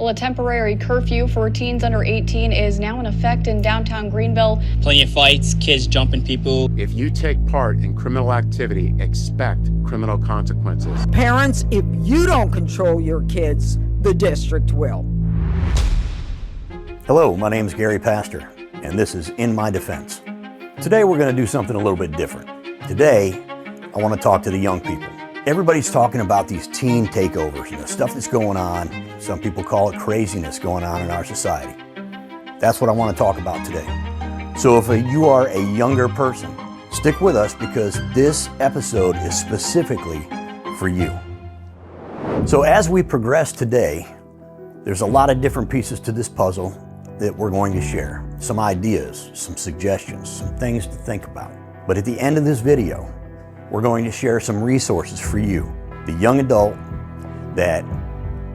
Well, a temporary curfew for teens under 18 is now in effect in downtown Greenville. Plenty of fights, kids jumping people. If you take part in criminal activity, expect criminal consequences. Parents, if you don't control your kids, the district will. Hello, my name is Gary Pastor, and this is In My Defense. Today we're going to do something a little bit different. Today, I want to talk to the young people. Everybody's talking about these teen takeovers and the stuff that's going on. Some people call it craziness going on in our society. That's what I want to talk about today. So if you are a younger person, stick with us because this episode is specifically for you. So as we progress today, there's a lot of different pieces to this puzzle that we're going to share. Some ideas, some suggestions, some things to think about. But at the end of this video, we're going to share some resources for you, the young adult that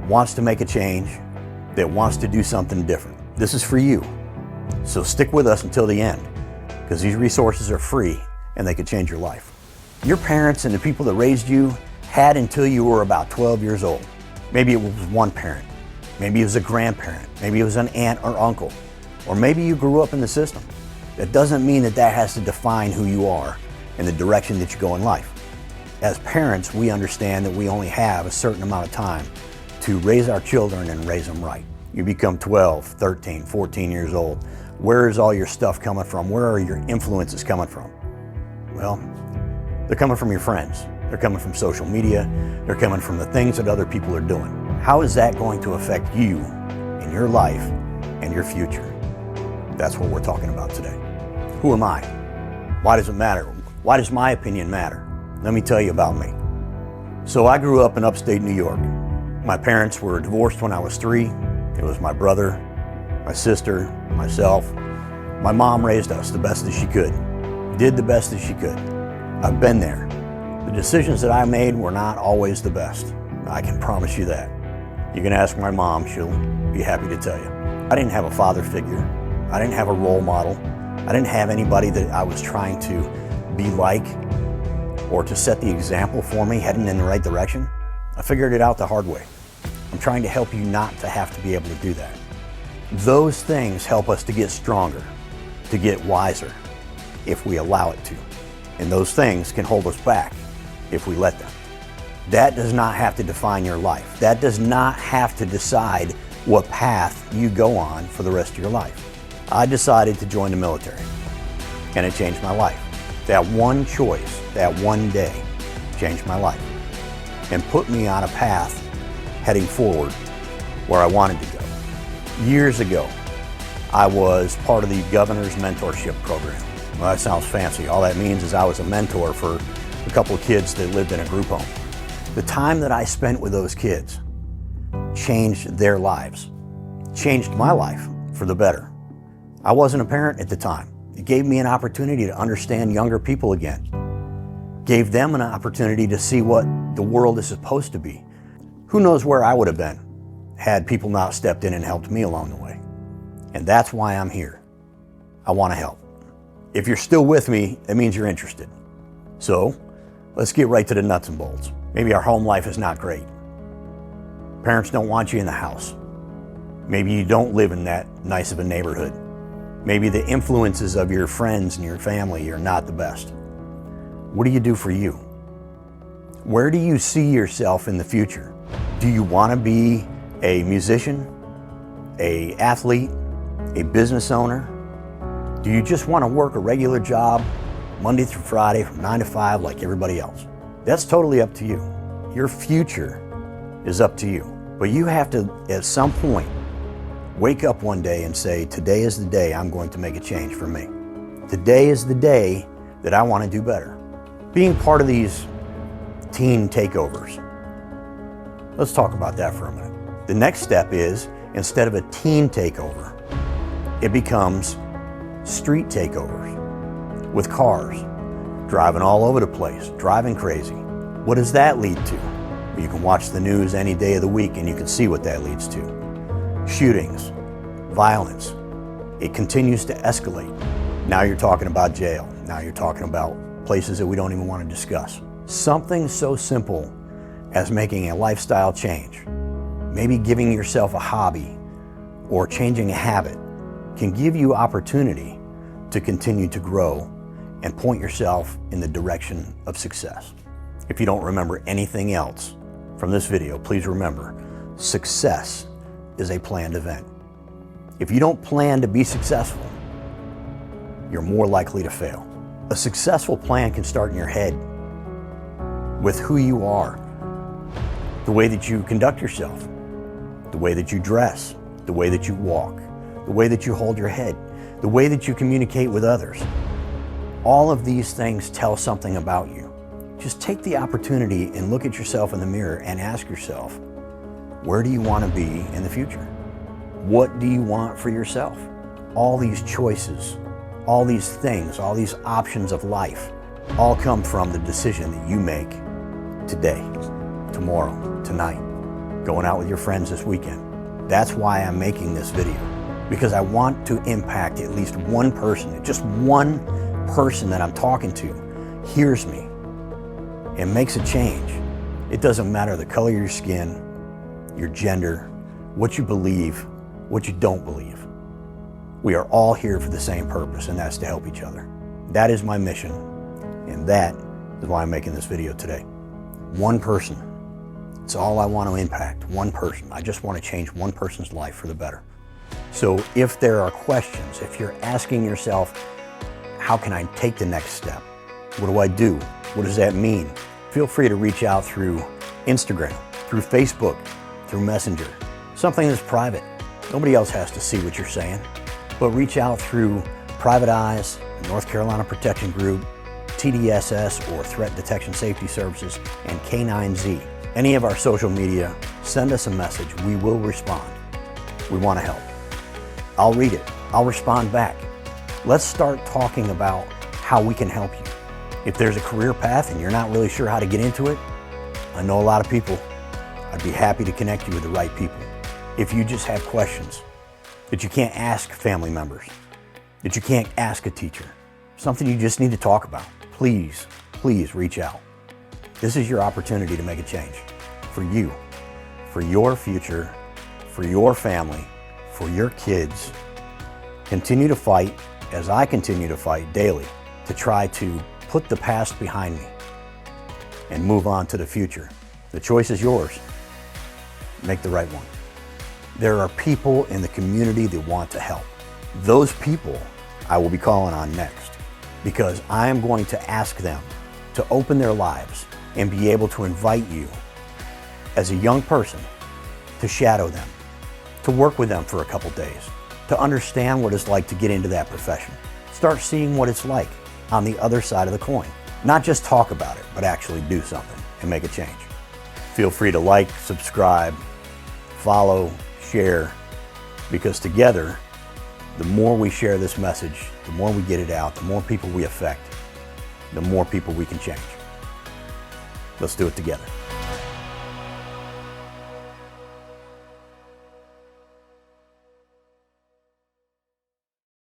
wants to make a change, that wants to do something different. This is for you. So stick with us until the end, because these resources are free and they could change your life. Your parents and the people that raised you had until you were about 12 years old. Maybe it was one parent, maybe it was a grandparent, maybe it was an aunt or uncle, or maybe you grew up in the system. That doesn't mean that that has to define who you are and the direction that you go in life. As parents, we understand that we only have a certain amount of time to raise our children and raise them right. You become 12, 13, 14 years old. Where is all your stuff coming from? Where are your influences coming from? Well, they're coming from your friends. They're coming from social media. They're coming from the things that other people are doing. How is that going to affect you in your life and your future? That's what we're talking about today. Who am I? Why does it matter? Why does my opinion matter? Let me tell you about me. So I grew up in upstate New York. My parents were divorced when I was 3. It was my brother, my sister, myself. My mom raised us the best that she could, did the best that she could. I've been there. The decisions that I made were not always the best. I can promise you that. You can ask my mom, she'll be happy to tell you. I didn't have a father figure. I didn't have a role model. I didn't have anybody that I was trying to be like or to set the example for me heading in the right direction. I figured it out the hard way. I'm trying to help you not to have to be able to do that. Those things help us to get stronger, to get wiser, if we allow it to. And those things can hold us back if we let them. That does not have to define your life. That does not have to decide what path you go on for the rest of your life. I decided to join the military, and it changed my life. That one choice, that one day, changed my life and put me on a path heading forward where I wanted to go. Years ago, I was part of the governor's mentorship program. Well, that sounds fancy. All that means is I was a mentor for a couple of kids that lived in a group home. The time that I spent with those kids changed their lives, changed my life for the better. I wasn't a parent at the time. It gave me an opportunity to understand younger people again. Gave them an opportunity to see what the world is supposed to be. Who knows where I would have been had people not stepped in and helped me along the way. And that's why I'm here. I want to help. If you're still with me, that means you're interested. So let's get right to the nuts and bolts. Maybe our home life is not great. Parents don't want you in the house. Maybe you don't live in that nice of a neighborhood. Maybe the influences of your friends and your family are not the best. What do you do for you? Where do you see yourself in the future? Do you want to be a musician, an athlete, a business owner? Do you just want to work a regular job Monday through Friday from 9 to 5 like everybody else? That's totally up to you. Your future is up to you. But you have to, at some point, wake up one day and say, today is the day I'm going to make a change for me. Today is the day that I want to do better. Being part of these teen takeovers, let's talk about that for a minute. The next step is, instead of a teen takeover, it becomes street takeovers with cars, driving all over the place, driving crazy. What does that lead to? Well, you can watch the news any day of the week and you can see what that leads to. Shootings, violence. It continues to escalate. Now you're talking about jail. Now you're talking about places that we don't even want to discuss. Something so simple as making a lifestyle change, Maybe giving yourself a hobby or changing a habit can give you opportunity to continue to grow and point yourself in the direction of success. If you don't remember anything else from this video, please remember, success is a planned event. If you don't plan to be successful, you're more likely to fail. A successful plan can start in your head with who you are, the way that you conduct yourself, the way that you dress, the way that you walk, the way that you hold your head, the way that you communicate with others. All of these things tell something about you. Just take the opportunity and look at yourself in the mirror and ask yourself, where do you want to be in the future? What do you want for yourself? All these choices, all these things, all these options of life, all come from the decision that you make today, tomorrow, tonight, going out with your friends this weekend. That's why I'm making this video, because I want to impact at least one person, just one person that I'm talking to hears me and makes a change. It doesn't matter the color of your skin, your gender, what you believe, what you don't believe. We are all here for the same purpose, and that's to help each other. That is my mission, and that is why I'm making this video today. One person. It's all I want to impact, one person. I just want to change one person's life for the better. So if there are questions, if you're asking yourself, how can I take the next step? What do I do? What does that mean? Feel free to reach out through Instagram, through Facebook, through Messenger, something that's private. Nobody else has to see what you're saying, but reach out through Private Eyes, North Carolina Protection Group, TDSS or Threat Detection Safety Services, and K9Z. Any of our social media, send us a message. We will respond. We want to help. I'll read it. I'll respond back. Let's start talking about how we can help you. If there's a career path and you're not really sure how to get into it, I know a lot of people. I'd be happy to connect you with the right people. If you just have questions that you can't ask family members, that you can't ask a teacher, something you just need to talk about, please, please reach out. This is your opportunity to make a change for you, for your future, for your family, for your kids. Continue to fight as I continue to fight daily to try to put the past behind me and move on to the future. The choice is yours. Make the right one. There are people in the community that want to help. Those people I will be calling on next, because I am going to ask them to open their lives and be able to invite you as a young person to shadow them, to work with them for a couple days, to understand what it's like to get into that profession. Start seeing what it's like on the other side of the coin. Not just talk about it, but actually do something and make a change. Feel free to like, subscribe, follow, share, because together, the more we share this message, the more we get it out, the more people we affect, the more people we can change. Let's do it together.